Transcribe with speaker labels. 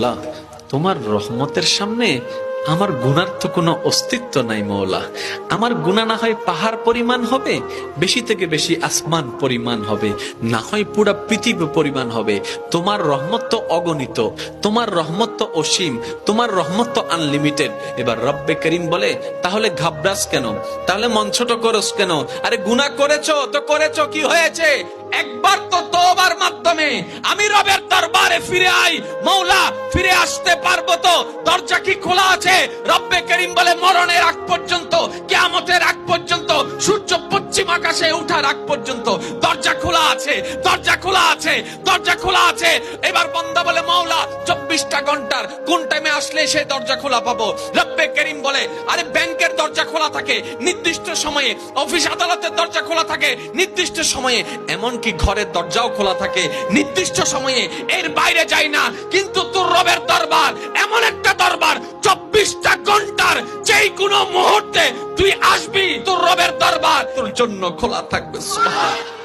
Speaker 1: আল্লাহ, তোমার রহমতের সামনে আমার গুনার তো কোনো অস্তিত্ব নাই মওলা। আমার গুনাহ না হয় পাহাড় পরিমাণ হবে, বেশি থেকে বেশি আসমান পরিমাণ হবে, না হয় পুরা পৃথিবী পরিমাণ হবে। তোমার রহমত তো অগণিত, তোমার রহমত তো অসীম, তোমার রহমত তো আনলিমিটেড। এবার রব্বে করিম বলে, তাহলে ঘাবড়াস কেন, তাহলে মন ছোট করস কেন? আরে গুনাহ করেছো তো করেছো, কি হয়েছে? একবার তো তওবার মাধ্যমে আমি রবের দরবারে ফিরে আই, মওলা ফিরে আসতে পারবো তো? দরজা কি খোলা আছে? রব্বে করিম বলে, মরণের আগ পর্যন্ত, কিয়ামতের আগ পর্যন্ত, সূর্য পশ্চিম আকাশে ওঠার আগ পর্যন্ত দরজা খোলা আছে, দরজা খোলা আছে, দরজা খোলা আছে। এবার বান্দা বলে, মওলা 24টা ঘন্টার কোন টাইমে আসলে সেই দরজা খোলা পাবো? রব্বে করিম বলে, আরে ব্যাংকের দরজা খোলা থাকে নির্দিষ্ট সময়ে, অফিস আদালতের দরজা খোলা থাকে নির্দিষ্ট সময়ে, এমনকি ঘরের দরজাও খোলা থাকে নির্দিষ্ট সময়ে, এর বাইরে যাই না। কিন্তু তোর রবের দরবার এমন একটা দরবার, 24টা ঘন্টার যেই কোনো মুহূর্তে তুই আসবি, তোর রবের দরবার তোর জন্য খোলা থাকবে। সুবহানাল্লাহ।